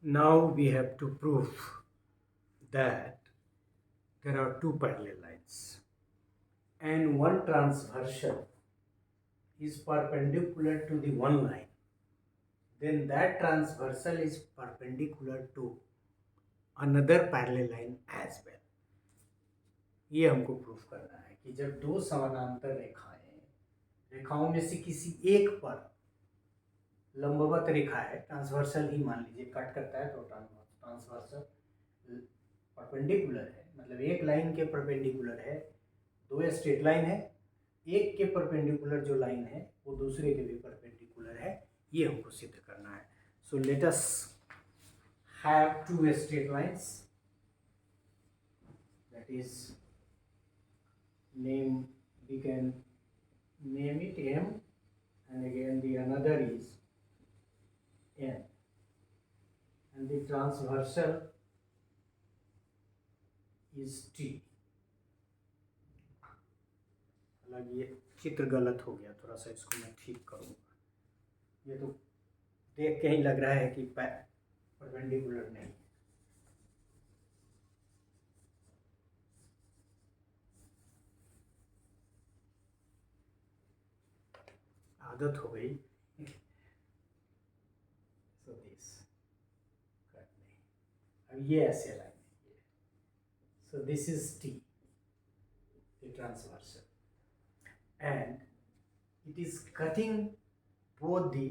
Now we have to prove that there are two parallel lines and one transversal is perpendicular to the one line, then that transversal is perpendicular to another parallel line as well. ये हमको proof करना है कि जब दो समानांतर रेखाओं में से किसी एक पर लंबवत रेखा है, ट्रांसवर्सल ही मान लीजिए, कट करता है तो ट्रांसवर्सल परपेंडिकुलर है, मतलब एक लाइन के परपेंडिकुलर है, दो स्ट्रेट लाइन है, एक के परपेंडिकुलर जो लाइन है वो दूसरे के भी परपेंडिकुलर है, ये हमको सिद्ध करना है. So let us have two straight lines, that is we can name it M, and again the another is N, and the transversal is T. हालांकि ये चित्र गलत हो गया, थोड़ा सा इसको मैं ठीक करूँगा. ये तो देख के ही लग रहा है कि परपेंडिकुलर नहीं है. आदत हो गई. सो दिस कट नहीं, अब ये ऐसे लाइन है. So this is T, the transversal, and it is cutting both the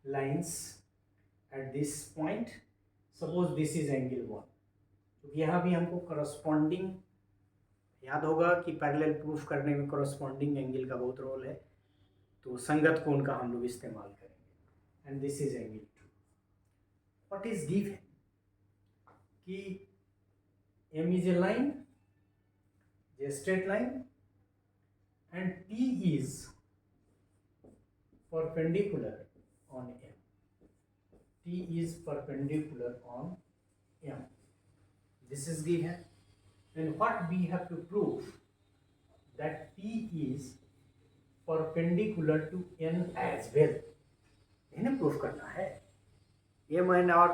lines at this point. Suppose this is angle 1, तो यहाँ भी हमको corresponding, याद होगा कि पैरेलल प्रूफ करने में corresponding एंगल का बहुत रोल है, तो संगत कोण का हम लोग इस्तेमाल करेंगे. And this is angle 2. What is given कि M is a line, a straight line, and T is perpendicular on M. T is perpendicular on M. This is given. Then what we have to prove? That T is perpendicular to N as well. इन्हें proof करना है. M and R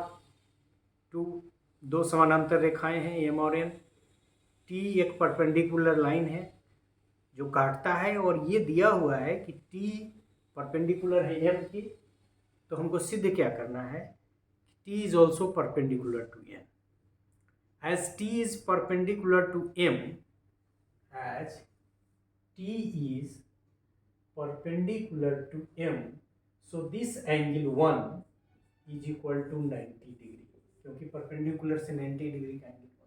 दो समानांतर रेखाएं हैं, M और N. T एक perpendicular line है जो काटता है, और ये दिया हुआ है कि T परपेंडिकुलर है M की, तो हमको सिद्ध क्या करना है? T is also perpendicular to N. As T is perpendicular to M, as T is perpendicular to M, so this angle 1 is equal to 90 degree, क्योंकि perpendicular से 90 डिग्री का एंगल बनता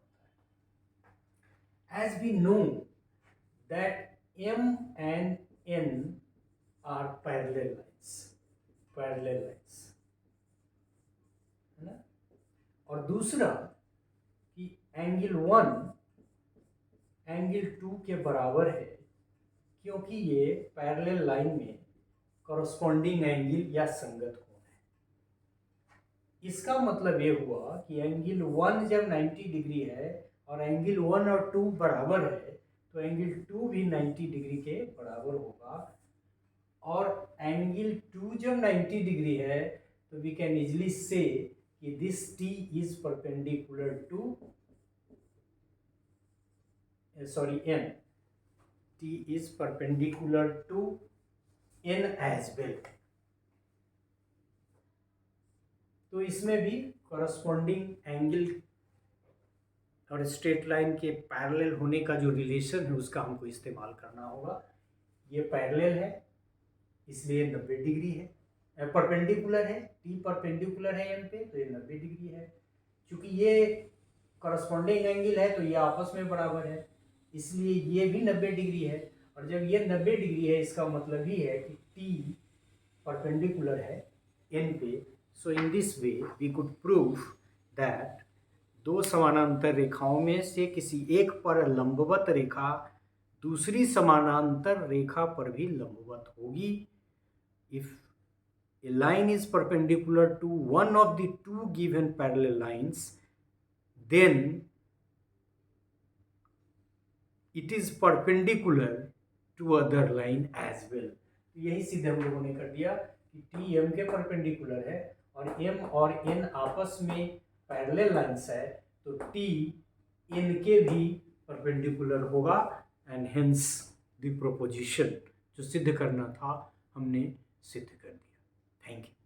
है. As we know that M and N are parallel lines, है ना. और दूसरा कि एंगल 1 एंगल 2 के बराबर है, क्योंकि ये पैरेलल लाइन में कॉरस्पॉन्डिंग एंगल या संगत कोण है. इसका मतलब ये हुआ कि एंगल 1 जब 90 डिग्री है और एंगल 1 और 2 बराबर है, तो एंगल 2 भी 90 डिग्री के बराबर होगा. और एंगल 2 जब 90 डिग्री है, तो वी कैन इजिली से कि this T is perpendicular to N. T is perpendicular to N as well. तो इसमें भी कॉरस्पॉन्डिंग एंगल और स्ट्रेट लाइन के पैरेलल होने का जो रिलेशन है उसका हमको इस्तेमाल करना होगा. ये पैरेलल है इसलिए 90 डिग्री है, परपेंडिकुलर है, T परपेंडिकुलर है M पे, तो ये 90 डिग्री है. क्योंकि ये कॉरस्पॉन्डिंग एंगल है तो ये आपस में बराबर है, इसलिए ये भी 90 डिग्री है. और जब ये 90 डिग्री है, इसका मतलब ही है कि T परपेंडिकुलर है N पे. So in this way we could prove that दो समानांतर रेखाओं में से किसी एक पर लंबवत रेखा दूसरी समानांतर रेखा पर भी लंबवत होगी. If a line is perpendicular to one of the two given parallel lines, then it is perpendicular to other line as well. यही सिद्ध हम लोगों ने कर दिया कि T M के परपेंडिकुलर है और m और n आपस में पैरेलल लाइंस है, तो t इनके भी परपेंडिकुलर होगा, एंड हेंस द प्रोपोजिशन जो सिद्ध करना था हमने सिद्ध कर दिया। Thank you.